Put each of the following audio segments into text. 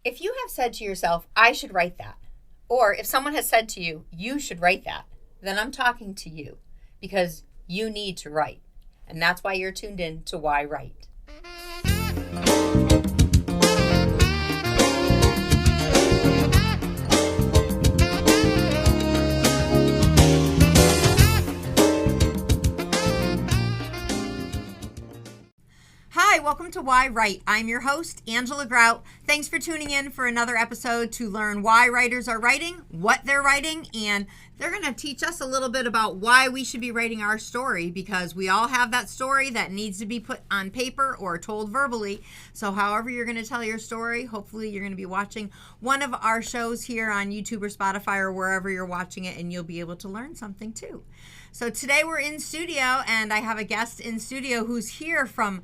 If you have said to yourself, I should write that, or if someone has said to you, you should write that, then I'm talking to you because you need to write. And that's why you're tuned in to yWrite. Hi, welcome to yWrite. I'm your host, Angela Grout. Thanks for tuning in for another episode to learn why writers are writing, what they're writing, and they're going to teach us a little bit about why we should be writing our story, because we all have that story that needs to be put on paper or told verbally. So however you're going to tell your story, hopefully you're going to be watching one of our shows here on YouTube or Spotify or wherever you're watching it, and you'll be able to learn something too. So today we're in studio, and I have a guest in studio who's here from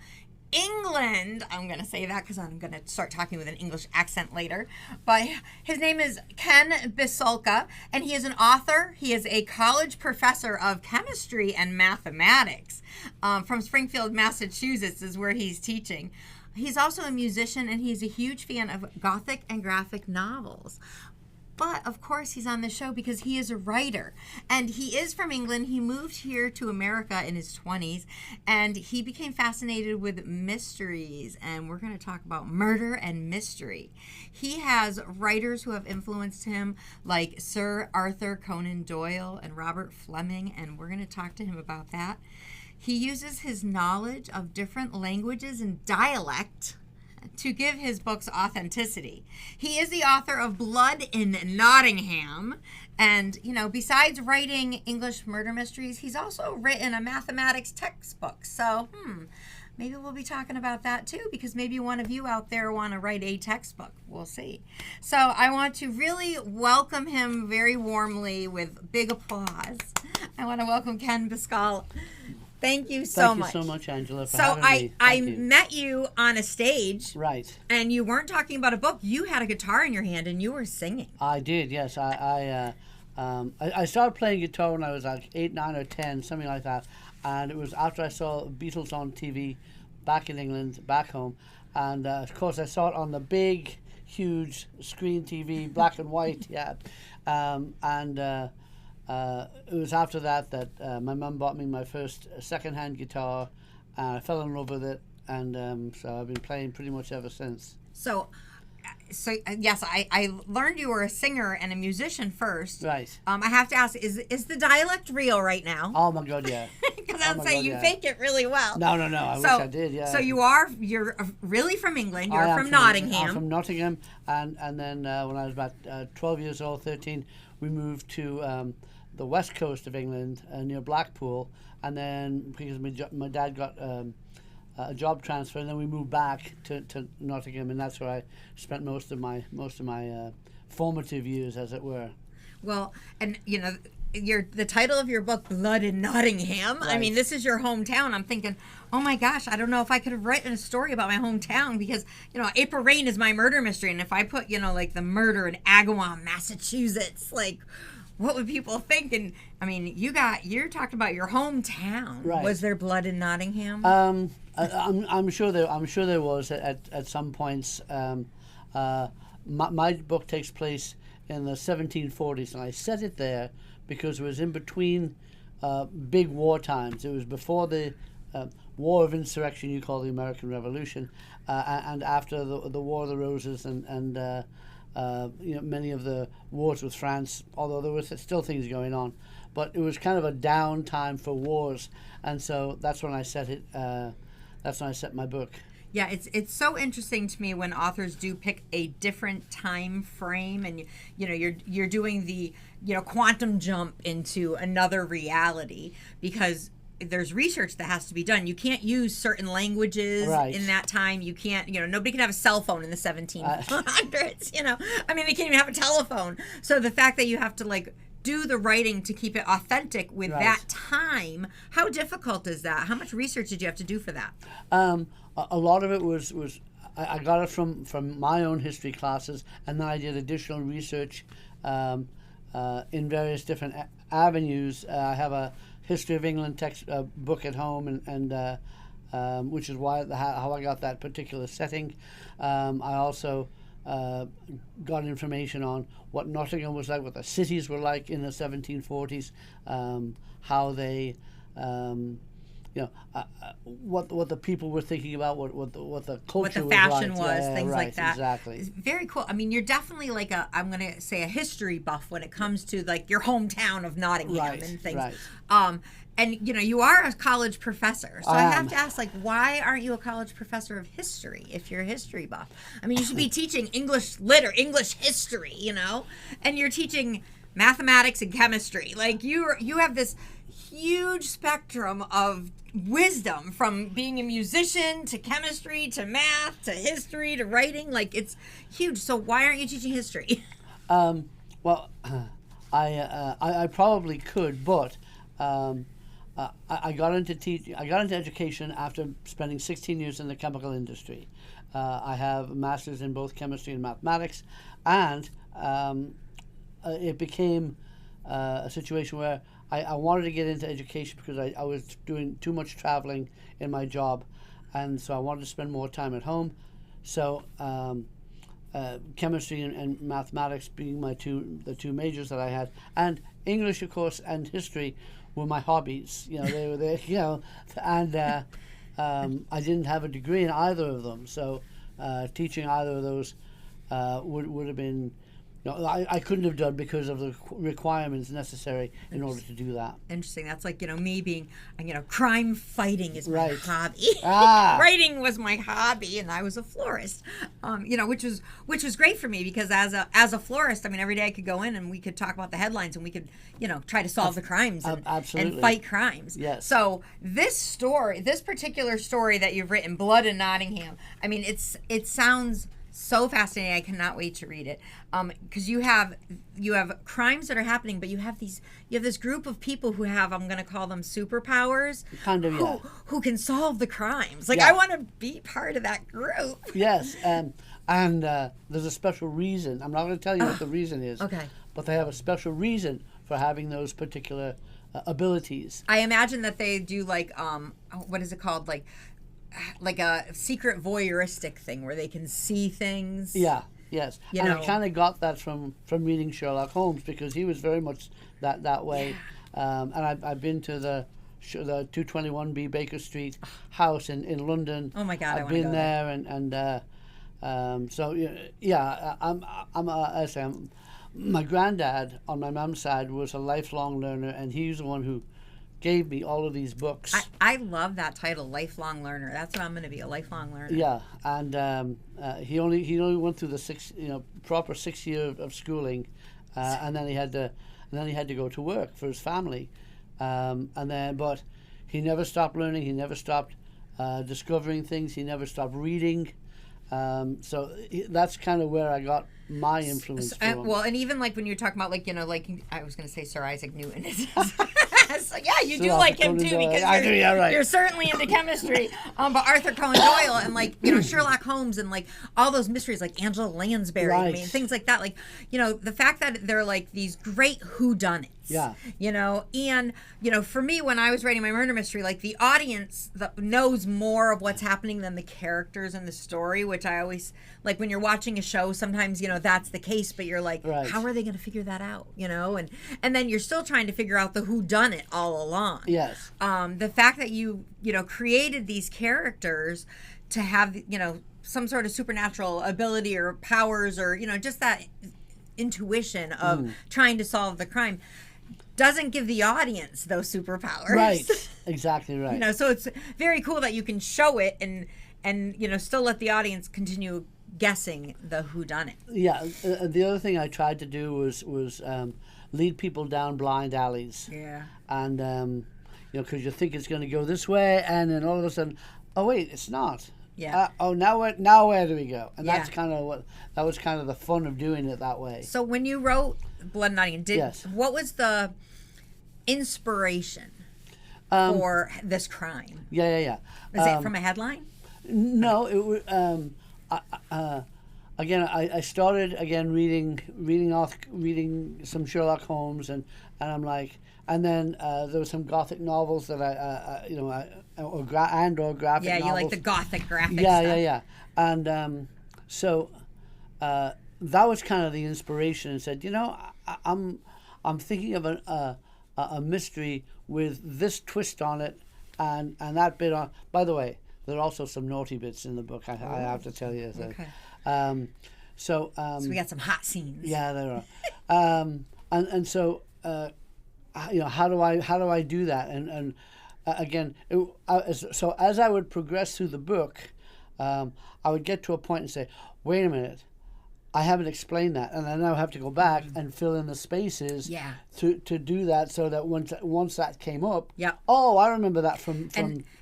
England. I'm going to say that because I'm going to start talking with an English accent later. But his name is Ken Bisulca, and he is an author. He is a college professor of chemistry and mathematics from Springfield, Massachusetts is where he's teaching. He's also a musician, and he's a huge fan of Gothic and graphic novels. But, of course, he's on the show because he is a writer. And he is from England. He moved here to America in his 20s. And he became fascinated with mysteries. And we're going to talk about murder and mystery. He has writers who have influenced him, like Sir Arthur Conan Doyle and Robert Fleming. And we're going to talk to him about that. He uses his knowledge of different languages and dialect to give his books authenticity. He is the author of Blood in Nottingham. And, you know, besides writing English murder mysteries, he's also written a mathematics textbook. So, maybe we'll be talking about that too, because maybe one of you out there want to write a textbook. We'll see. So I want to really welcome him very warmly with big applause. I want to welcome Ken Bisulca. Thank you so much. Thank you so much, Angela, for having me. I met you on a stage. Right. And you weren't talking about a book. You had a guitar in your hand and you were singing. I did, yes. I started playing guitar when I was like 8, 9, or 10, something like that. And it was after I saw Beatles on TV back in England, back home. And, of course, I saw it on the big, huge screen TV, black and white, yeah. It was after that my mum bought me my first second-hand guitar, and I fell in love with it, and so I've been playing pretty much ever since. So yes, I learned you were a singer and a musician first. Right. I have to ask, is the dialect real right now? Oh my God, yeah. Because I'm saying you fake it really well. No. I wish I did. Yeah. So you're really from England. You're from Nottingham. I'm from Nottingham, and then when I was about 12 years old, 13, we moved to the west coast of England near Blackpool, and then because my dad got a job transfer, and then we moved back to Nottingham, and that's where I spent most of my formative years, as it were. Well, and you know, the title of your book, Blood in Nottingham. Right. I mean, this is your hometown. I'm thinking, oh my gosh, I don't know if I could have written a story about my hometown, because you know, April Rain is my murder mystery, and if I put like the murder in Agawam, Massachusetts, like, what would people think? And I mean, you're talking about your hometown. Right. Was there blood in Nottingham? I'm sure there was at some points. My book takes place in the 1740s, and I set it there because it was in between big war times. It was before the War of Insurrection, you call the American Revolution, and after the War of the Roses, and many of the wars with France, although there were still things going on. But it was kind of a down time for wars, and so that's when I set it. That's when I set my book. Yeah, it's so interesting to me when authors do pick a different time frame, and you're doing the quantum jump into another reality, because there's research that has to be done. You can't use certain languages in that time. You can't, nobody can have a cell phone in the 1700s, I mean, they can't even have a telephone. So the fact that you have to do the writing to keep it authentic with that time, how difficult is that? How much research did you have to do for that? A lot of it was I got it from my own history classes, and then I did additional research in various different avenues. I have a History of England text book at home, and which is how I got that particular setting. I also got information on what Nottingham was like, what the cities were like in the 1740s, how they, what the people were thinking about, what the culture what the fashion was, was, like. things right, like that. Exactly. It's very cool. I mean, you're definitely like I'm going to say a history buff when it comes to like your hometown of Nottingham Right, and things. right. And you are a college professor, so I have to ask, like, why aren't you a college professor of history if you're a history buff? I mean, you should be teaching English history, and you're teaching mathematics and chemistry. Like you have this huge spectrum of wisdom, from being a musician to chemistry to math to history to writing. Like, it's huge. So why aren't you teaching history? Well, I probably could, but. I got into education after spending 16 years in the chemical industry. I have a master's in both chemistry and mathematics, and it became a situation where I wanted to get into education because I was doing too much traveling in my job, and so I wanted to spend more time at home. So chemistry and mathematics being the two majors that I had, and English, of course, and history were my hobbies. They were there. And I didn't have a degree in either of them, so teaching either of those would have been. I couldn't have done because of the requirements necessary in order to do that. Interesting. That's like, me being, crime fighting is my Right. hobby. Ah. Writing was my hobby, and I was a florist. Which was great for me because as a florist, every day I could go in and we could talk about the headlines and we could, try to solve the crimes and fight crimes. Yes. So this particular story that you've written, Blood in Nottingham, it sounds so fascinating. I cannot wait to read it. Because you have crimes that are happening, but you have this group of people who have, I'm going to call them superpowers, Kind of, yeah. who can solve the crimes. Like, Yeah. I want to be part of that group. Yes, and there's a special reason. I'm not going to tell you what the reason is. Okay. But they have a special reason for having those particular abilities. I imagine that they do like, what is it called? Like a secret voyeuristic thing where they can see things. Yeah. Yes, You and know. I kind of got that from reading Sherlock Holmes because he was very much that way. And I've been to the 221B Baker Street house in London. Oh my God, I I've wanna go been there, and so yeah, I'm my granddad on my mom's side was a lifelong learner, and he's the one who gave me all of these books. I love that title, lifelong learner. That's what I'm going to be, a lifelong learner. Yeah, and he only went through the proper 6 year of schooling, and then he had to go to work for his family, but he never stopped learning. He never stopped discovering things. He never stopped reading. So that's kind of where I got my influence from. Well, and even like when you're talking about I was going to say Sir Isaac Newton. So, yeah, you do Sir like Arthur him too Conan Doyle. because you're certainly into chemistry. But Arthur Conan Doyle and Sherlock Holmes and all those mysteries like Angela Lansbury, Right. things like that. The fact that they're like these great whodunits. Yeah. And for me, when I was writing my murder mystery, the audience knows more of what's happening than the characters in the story, which I always when you're watching a show, sometimes that's the case, but you're like, Right. how are they going to figure that out? And then you're still trying to figure out the whodunit all along. Yes. The fact that you created these characters to have some sort of supernatural ability or powers or just that intuition of trying to solve the crime doesn't give the audience those superpowers. Right. Exactly right. So it's very cool that you can show it and still let the audience continue guessing the whodunit. Yeah. The other thing I tried to do was lead people down blind alleys. Yeah. And because you think it's going to go this way, and then all of a sudden, oh wait, it's not. Yeah. Now where do we go? And that's kind of that was kind of the fun of doing it that way. So when you wrote Blood in Nottingham, Yes. what was the inspiration for this crime? Yeah. Is it from a headline? No, it was. Again, I started again reading some Sherlock Holmes, and I'm like, and then there were some Gothic novels that or graphic novels. Yeah, you like the Gothic graphic stuff. Yeah. And so that was kind of the inspiration, and said, I'm thinking of a mystery with this twist on it, and that bit on. By the way, there are also some naughty bits in the book. I have to tell you. So, Okay. So we got some hot scenes. yeah, there are. And so how do I do that? And again, so as I would progress through the book, I would get to a point and say, wait a minute, I haven't explained that, and then I have to go back and fill in the spaces to do that, so that once that came up, I remember that from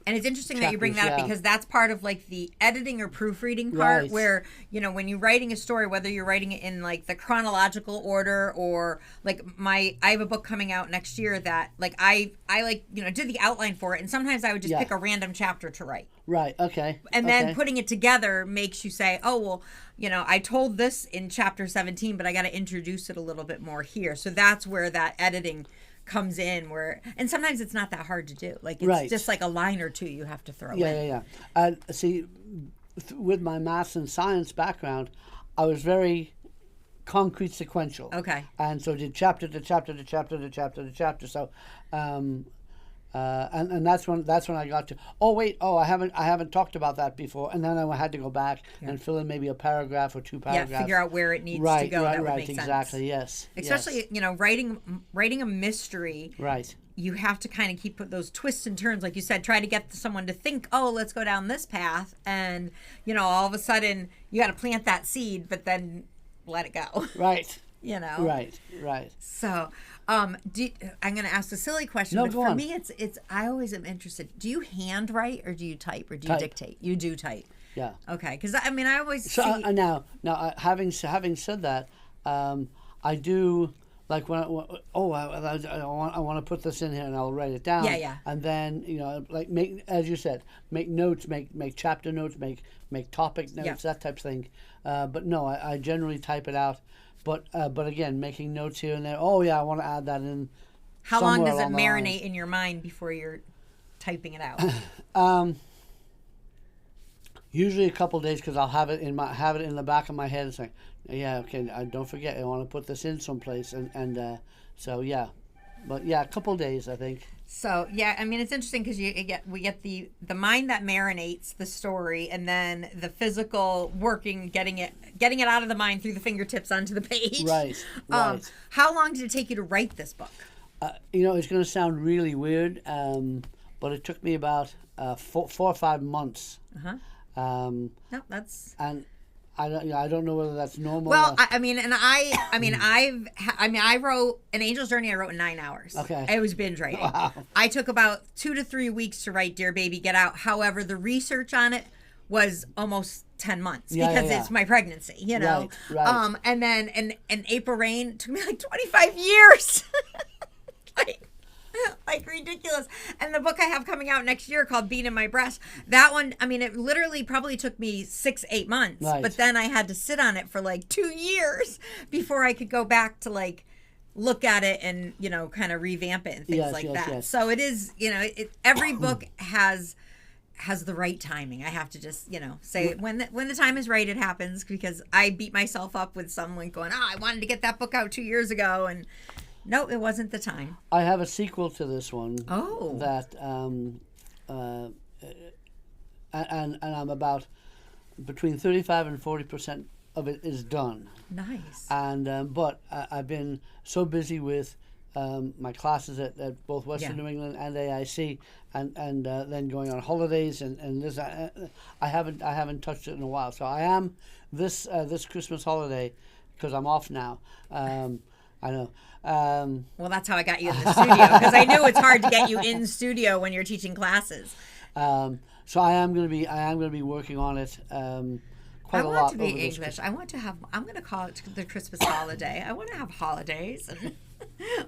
and it's interesting that you bring that chapters, up, because that's part of like the editing or proofreading part, where when you're writing a story, whether you're writing it in like the chronological order, or like I have a book coming out next year that like I did the outline for it, and sometimes I would just pick a random chapter to write. Right. Okay. And then putting it together makes you say, oh, well, I told this in chapter 17, but I got to introduce it a little bit more here. So that's where that editing comes in, and sometimes it's not that hard to do. Like, it's just like a line or two you have to throw in. Yeah. See, with my maths and science background, I was very concrete sequential. Okay. And so did chapter to chapter to chapter to chapter to chapter. So, and that's when I got to, I haven't talked about that before, and then I had to go back and fill in maybe a paragraph or two paragraphs. Yeah, figure out where it needs to go. That would make sense. Exactly. Yes. Especially writing a mystery. Right. You have to kind of keep those twists and turns, like you said. Try to get someone to think, oh, let's go down this path, and all of a sudden you got to plant that seed, but then let it go. Right. Right. So, I'm going to ask a silly question, but for me, it's I always am interested. Do you handwrite, or do you type, or do you dictate? You do type. Yeah. Okay, because I always see. Now, having said that, I do, like, when I want to put this in here, and I'll write it down. Yeah. And then like, make, as you said, make notes, make chapter notes, make topic notes, that type of thing. But no, I generally type it out. But again, making notes here and there. Oh yeah, I want to add that in. How long does it marinate in your mind before you're typing it out? Usually a couple of days, because I'll have it in the back of my head and say, yeah, okay, don't forget, I want to put this in someplace, and so yeah, but yeah, a couple of days, I think. So yeah, it's interesting, because we get the mind that marinates the story, and then the physical working, getting it out of the mind through the fingertips onto the page. Right. How long did it take you to write this book? It's going to sound really weird, but it took me about 4 or 5 months. No, that's. And I don't know whether that's normal. Well, I wrote An Angel's Journey. I wrote in 9 hours. Okay. It was binge writing. Wow. I took about 2 to 3 weeks to write Dear Baby Get Out. However, the research on it was almost 10 months, because it's my pregnancy, Right. And then and April Rain took me like 25 years. like ridiculous. And the book I have coming out next year, called Beat in My Breast, that one, it literally probably took me 6-8 months, but then I had to sit on it for like 2 years before I could go back to like look at it and kind of revamp it and things like that. Yes. So it is, every book has the right timing. I have to just say when the time is right, it happens, because I beat myself up with someone going, I wanted to get that book out 2 years ago, and no, it wasn't the time. I have a sequel to this one. Oh. That and I'm about between 35 and 40% of it is done. Nice. And but I've been so busy with my classes at both Western New England and AIC, and then going on holidays and this I haven't touched it in a while. So I am this Christmas holiday, because I'm off now. I know. Well, that's how I got you in the studio, because I knew it's hard to get you in studio when you're teaching classes. So I am going to be working on it quite a lot. I want to be English. I'm going to call it the Christmas holiday. I want to have holidays. And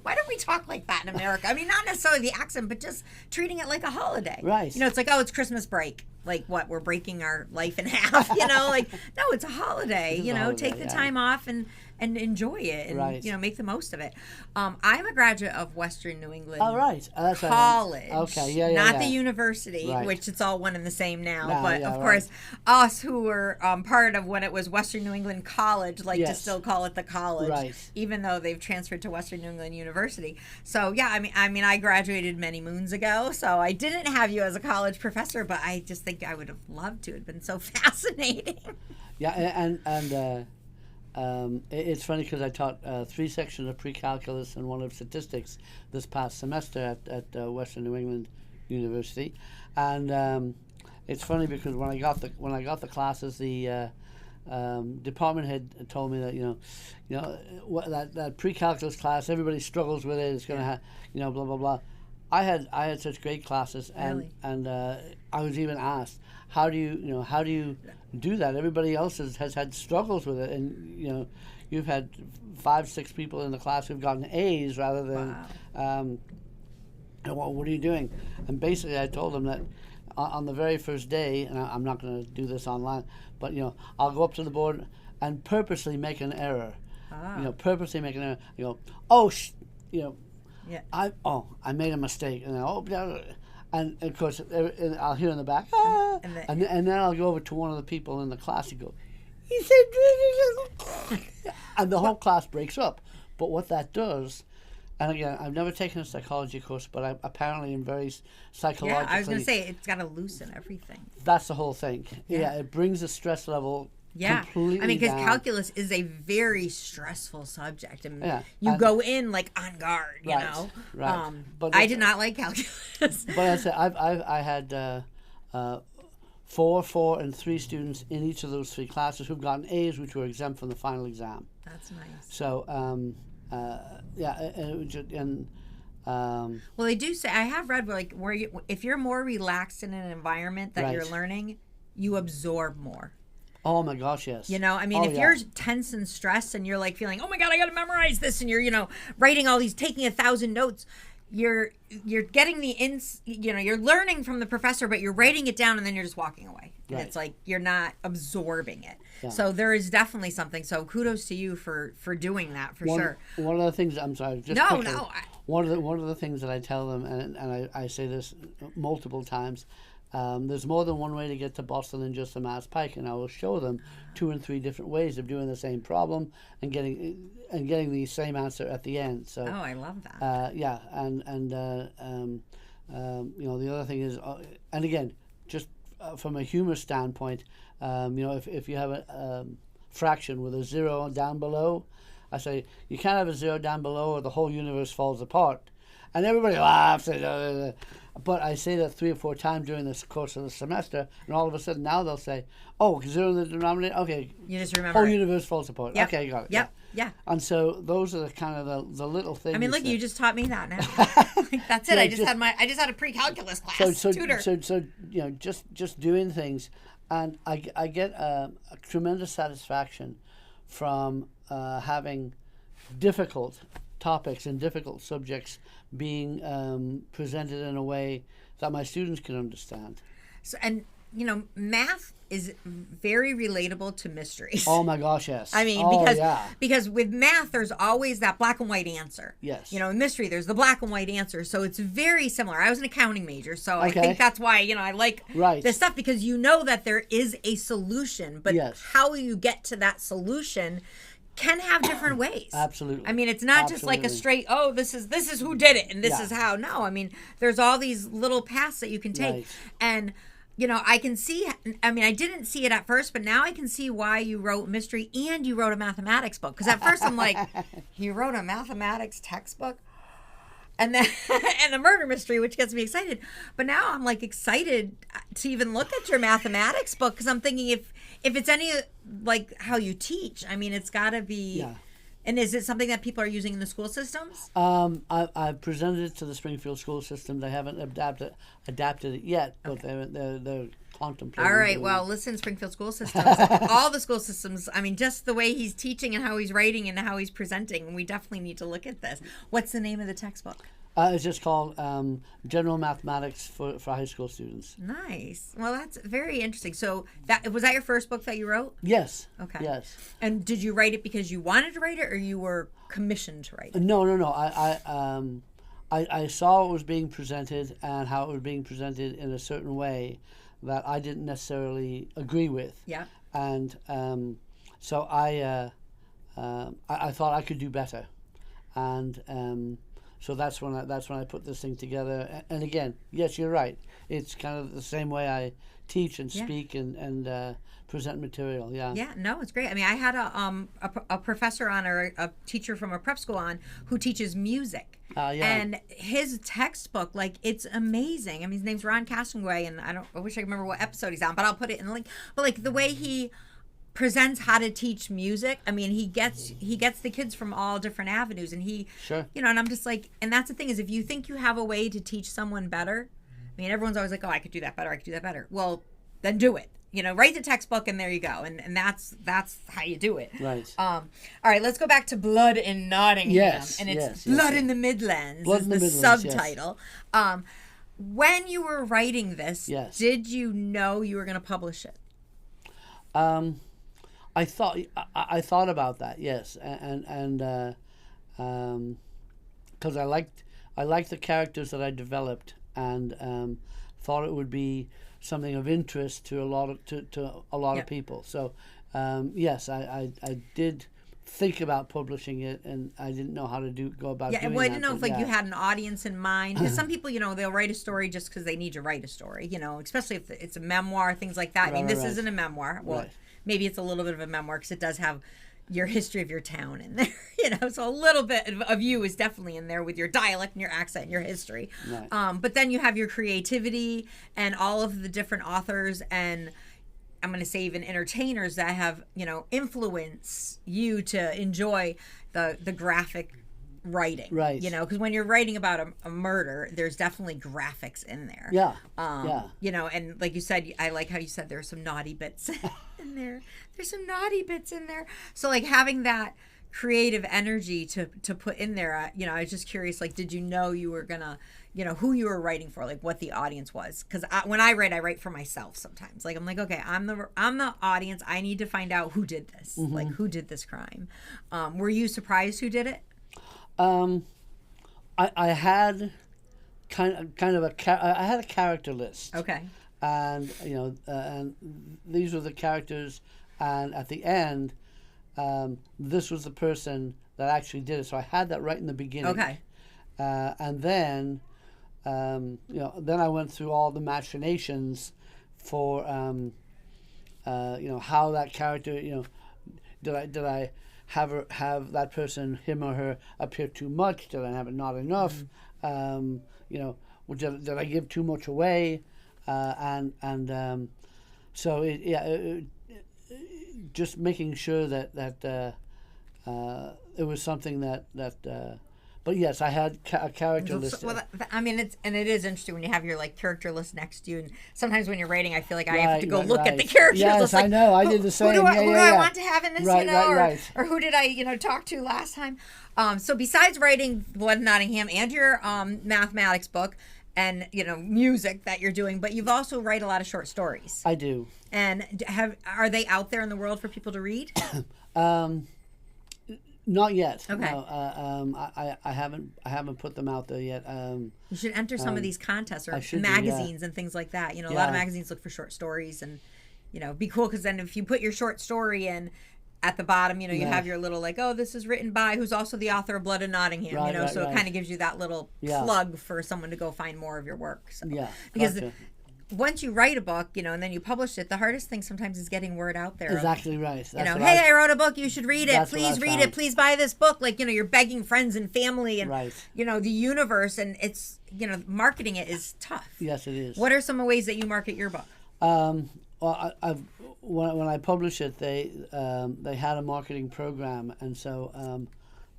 why don't we talk like that in America? Not necessarily the accent, but just treating it like a holiday. Right. It's like, it's Christmas break. Like, what, we're breaking our life in half, like, no, it's a holiday. Take the time off and and enjoy it and Right. make the most of it. I'm a graduate of Western New England All right. That's College. Okay. Yeah. Not the university, Right. which it's all one and the same now. Now, But yeah, of course, us who were part of when it was Western New England College like to Yes. still call it the college, Right. even though they've transferred to Western New England University. So yeah, I mean, I graduated many moons ago, so I didn't have you as a college professor, but I just think I would have loved to. It'd been so fascinating. Yeah, and it's funny because I taught 3 sections of pre-calculus and 1 of statistics this past semester at Western New England University, and it's funny because when I got the classes, the department head told me that that pre-calculus class, everybody struggles with it. It's going to have blah blah blah. I had such great classes, and Really? and I was even asked, how do you do that? Everybody else has had struggles with it, and you've had 5-6 people in the class who've gotten A's rather than. Wow. Well, what are you doing? And basically, I told them that on the very first day, and I'm not going to do this online, but I'll go up to the board and purposely make an error. Purposely make an error. Yeah. I made a mistake, and and of course I'll hear in the back, and then I'll go over to one of the people in the class and go, he said, and the whole class breaks up. But what that does, and again, I've never taken a psychology course, but I apparently am very psychologically. Yeah, I was going to say it's got to loosen everything. That's the whole thing. Yeah. It brings the stress level. Yeah, completely I mean, because down. calculus is a very stressful subject, and Yeah, you and- go in like on guard, you Right, know. right. But I did not like calculus. But I said I had 4, and 3 students in each of those 3 classes who've gotten A's, which were exempt from the final exam. That's nice. So and it was just, Well, they do say, I have read where if you're more relaxed in an environment that you're Right. learning, you absorb more. oh my gosh, yes. I mean, if you're tense and stressed and you're like feeling, oh my God, I got to memorize this, and you're, writing all these, taking 1,000 notes, you're getting you're learning from the professor, but you're writing it down and then you're just walking away. And Right. it's like you're not absorbing it. Yeah. So there is definitely something. So kudos to you for doing that for sure. One of the things, I'm sorry, just No, quickly, no. One of the things that I tell them, and I say this multiple times, there's more than one way to get to Boston than just the Mass Pike, and I will show them 2 and 3 different ways of doing the same problem and getting the same answer at the end. So Oh, I love that. yeah, and the other thing is, and again, just from a humor standpoint, if you have a fraction with a 0 down below, I say you can't have a 0 down below or the whole universe falls apart, and everybody laughs. But I say that 3 or 4 times during the course of the semester, and all of a sudden now they'll say, "Oh, 0 in the denominator. Okay, You just remember whole it. universe falls apart. Yep. Okay, got it. Yep. Yeah. And so those are the kind of the little things. I mean, look, that- you just taught me that now. That's it. Yeah, I just had a pre-calculus class tutor. So just doing things, and I get a tremendous satisfaction from having difficult topics and difficult subjects being presented in a way that my students can understand. So, and math is very relatable to mysteries. Oh my gosh, yes. I mean, because with math, there's always that black and white answer. Yes. In mystery, there's the black and white answer. So it's very similar. I was an accounting major, so I Okay. think that's why, I like Right. this stuff, because that there is a solution, but Yes. how you get to that solution can have different ways. Absolutely. I mean, it's not just like a straight, this is who did it and this Yeah. is how. No, I mean, there's all these little paths that you can take. Right. And I can see, I didn't see it at first, but now I can see why you wrote mystery and you wrote a mathematics book. Because at first I'm like, you wrote a mathematics textbook? And then, and a murder mystery, which gets me excited. But now I'm like excited to even look at your mathematics book, because I'm thinking if it's any like how you teach, I mean, it's got to be. Yeah. And is it something that people are using in the school systems? I've presented it to the Springfield school system. They haven't adapted it yet, but they're contemplating. All right. doing Well, it. listen, Springfield school systems, all the school systems. I mean, just the way he's teaching and how he's writing and how he's presenting. We definitely need to look at this. What's the name of the textbook? It's just called General Mathematics for high school students. Nice. Well, that's very interesting. So that was that your first book that you wrote? Yes. Okay. Yes. And did you write it because you wanted to write it, or you were commissioned to write it? No. I saw it was being presented and how it was being presented in a certain way that I didn't necessarily agree with. Yeah. And so I thought I could do better, and so that's when I put this thing together. And again, yes, you're right. It's kind of the same way I teach and speak and present material. Yeah. Yeah. No, it's great. I mean, I had a professor on, or a teacher from a prep school on, who teaches music. Yeah. And his textbook, like, it's amazing. I mean, his name's Ron Castaway, and I wish I could remember what episode he's on, but I'll put it in the link. But like the way he presents how to teach music, I mean, he gets the kids from all different avenues, and Sure. and I'm just like, and that's the thing is, if you think you have a way to teach someone better, I mean, everyone's always like, oh, I could do that better. Well, then do it. Write the textbook, and there you go. And that's how you do it. Right. All right, let's go back to Blood in Nottingham. Yes. And it's yes, Blood yes. in the Midlands Blood is in the the Midlands, subtitle. When you were writing this, Yes. did you know you were going to publish it? I thought about that, yes, and because I liked the characters that I developed, and thought it would be something of interest to a lot of people. So yes, I did think about publishing it, and I didn't know how to go about doing Well, I that. didn't know if you had an audience in mind, because some people, they'll write a story just because they need to write a story, especially if it's a memoir, things like that. I mean, this isn't a memoir. Well, maybe it's a little bit of a memoir because it does have your history of your town in there, so a little bit of you is definitely in there with your dialect and your accent and your history. Right. But then you have your creativity and all of the different authors, and I'm going to say even entertainers that have, influence you to enjoy the graphic writing. Right. Because when you're writing about a murder, there's definitely graphics in there. Yeah. And like you said, I like how you said there's some naughty bits in there. There's some naughty bits in there. So like having that creative energy to put in there, I was just curious, like, did you know you were gonna, who you were writing for, like what the audience was? Because when I write for myself sometimes. Like I'm like, okay, I'm the audience. I need to find out who did this, like who did this crime. Were you surprised who did it? I had kind of I had a character list. Okay. And and these were the characters, and at the end, this was the person that actually did it. So I had that right in the beginning. Okay. And then, then I went through all the machinations for, how that character, did I have that person, him or her, appear too much? Did I have it not enough? Did I give too much away? So just making sure that it was something that. But yes, I had a character list. Well, it is interesting when you have your like character list next to you, and sometimes when you're writing, I feel like I have to go look at the characters. Yes, list, like, I know. I did the same. Who do I want to have in this? Right. Or who did I talk to last time? So besides writing Blood in Nottingham and your mathematics book, and music that you're doing, but you've also write a lot of short stories. I do. And are they out there in the world for people to read? Not yet. Okay. No, I haven't put them out there yet. You should enter some of these contests or magazines and things like that. A lot of magazines look for short stories, and be cool, because then if you put your short story in, at the bottom, you have your little like, oh, this is written by who's also the author of Blood in Nottingham, so it kind of gives you that little plug for someone to go find more of your work. So. Yeah. Because once you write a book, and then you publish it, the hardest thing sometimes is getting word out there. Exactly right. Hey, I wrote a book, you should read it. Please read it. Please buy this book. Like, you're begging friends and family and, the universe, and it's, marketing it is tough. Yes, it is. What are some ways that you market your book? Well, when I published it, they had a marketing program, and so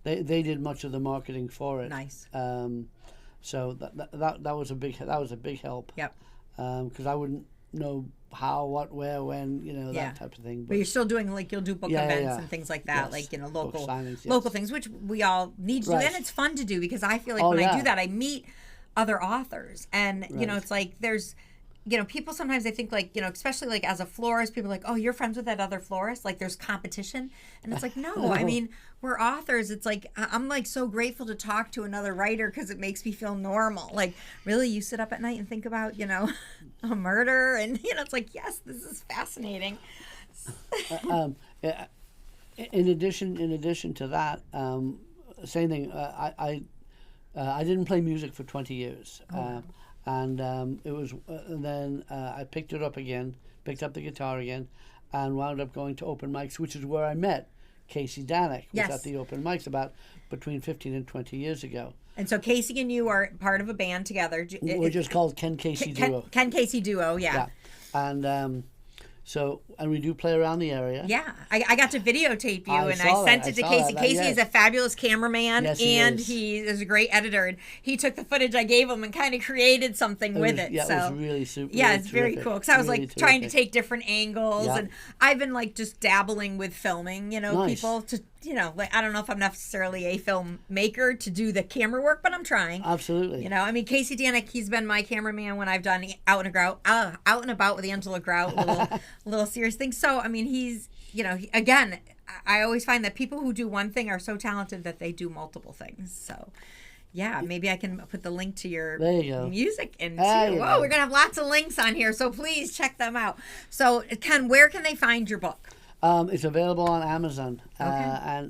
they did much of the marketing for it. Nice. So that was a big help. Yep. Because I wouldn't know how, what, where, when, that type of thing. But you're still doing, like, you'll do book events and things like that, like, local signings, local things, which we all need to do. And it's fun to do because I feel like when I do that, I meet other authors. And, it's like there's, people sometimes they think like, especially like as a florist, people are like, oh, you're friends with that other florist? Like there's competition. And it's like, no, I mean, we're authors. It's like, I'm like so grateful to talk to another writer because it makes me feel normal. Like, really, you sit up at night and think about, a murder? And, it's like, yes, this is fascinating. In addition to that, same thing, I didn't play music for 20 years. And it was then I picked up the guitar again, and wound up going to open mics, which is where I met Casey Danick. Was at the open mics about between 15 and 20 years ago. And so Casey and you are part of a band together. We're just called Ken Casey Duo. Ken Casey Duo, yeah. And and we do play around the area. Yeah, I got to videotape you, and I sent it to Casey. Casey is a fabulous cameraman, and he is a great editor. And he took the footage I gave him and kind of created something with it. Yeah, so, it was really super. Yeah, it's very cool because I was like trying to take different angles, and I've been like just dabbling with filming, people to. Like I don't know if I'm necessarily a filmmaker to do the camera work, but I'm trying. Absolutely. I mean, Casey Danick, he's been my cameraman when I've done Out and About with Angela Grout, little serious things. So, I mean, he's, again, I always find that people who do one thing are so talented that they do multiple things. So, yeah, maybe I can put the link to your music in too. Whoa, we're going to have lots of links on here, so please check them out. So, Ken, where can they find your book? It's available on Amazon, okay.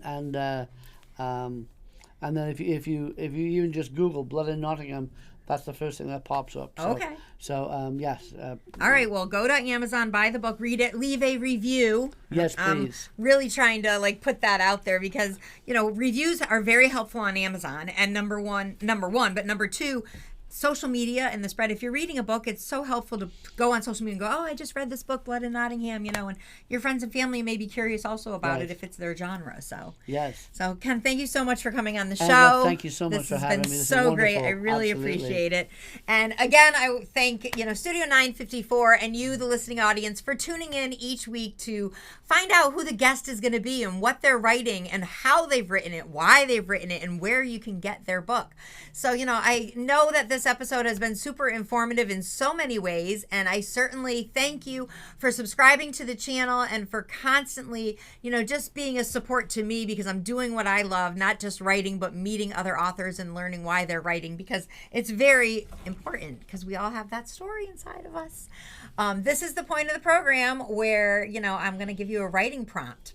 And then if you even just Google Blood in Nottingham, that's the first thing that pops up. So, okay. So yes. All right. Well, go to Amazon, buy the book, read it, leave a review. Yes, please. Really trying to put that out there because reviews are very helpful on Amazon. And number one, but number two, social media and the spread. If you're reading a book, it's so helpful to go on social media and go, oh, I just read this book, Blood in Nottingham, and your friends and family may be curious also about it if it's their genre. So yes. So Ken, thank you so much for coming on the show. Thank you so much for having me. This has been so great. I really appreciate it. And again, I thank Studio 954 and you, the listening audience, for tuning in each week to find out who the guest is going to be and what they're writing and how they've written it, why they've written it, and where you can get their book. So, I know that this episode has been super informative in so many ways, and I certainly thank you for subscribing to the channel and for constantly, just being a support to me because I'm doing what I love, not just writing, but meeting other authors and learning why they're writing because it's very important because we all have that story inside of us. This is the point of the program where, I'm going to give you a writing prompt.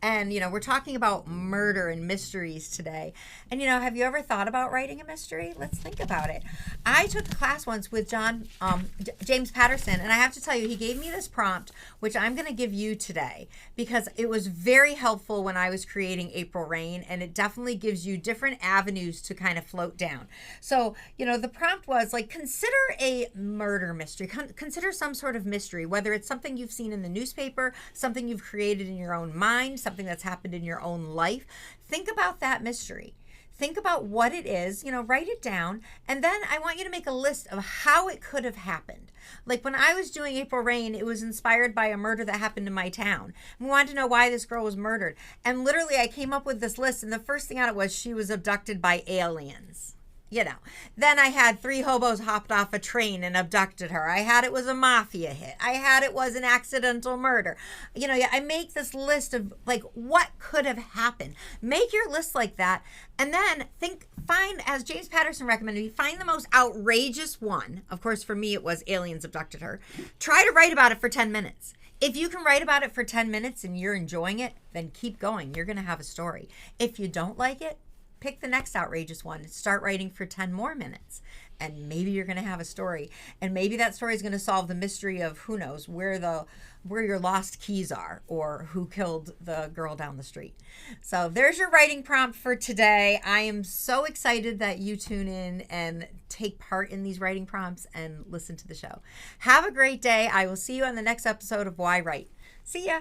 And, we're talking about murder and mysteries today. And, have you ever thought about writing a mystery? Let's think about it. I took a class once with James Patterson, and I have to tell you, he gave me this prompt, which I'm going to give you today, because it was very helpful when I was creating April Rain, and it definitely gives you different avenues to kind of float down. So, the prompt was consider a murder mystery. Consider some sort of mystery, whether it's something you've seen in the newspaper, something you've created in your own mind, something that's happened in your own life. Think about that mystery. Think about what it is, write it down. And then I want you to make a list of how it could have happened. Like when I was doing April Rain, it was inspired by a murder that happened in my town. We wanted to know why this girl was murdered. And literally I came up with this list, and the first thing on it was she was abducted by aliens. Then I had 3 hobos hopped off a train and abducted her. I had it was a mafia hit. I had it was an accidental murder. I make this list of what could have happened. Make your list like that, and then find, as James Patterson recommended, find the most outrageous one. Of course, for me, it was aliens abducted her. Try to write about it for 10 minutes. If you can write about it for 10 minutes and you're enjoying it, then keep going. You're going to have a story. If you don't like it, pick the next outrageous one. Start writing for 10 more minutes. And maybe you're going to have a story. And maybe that story is going to solve the mystery of, who knows, where your lost keys are or who killed the girl down the street. So there's your writing prompt for today. I am so excited that you tune in and take part in these writing prompts and listen to the show. Have a great day. I will see you on the next episode of Why Write. See ya.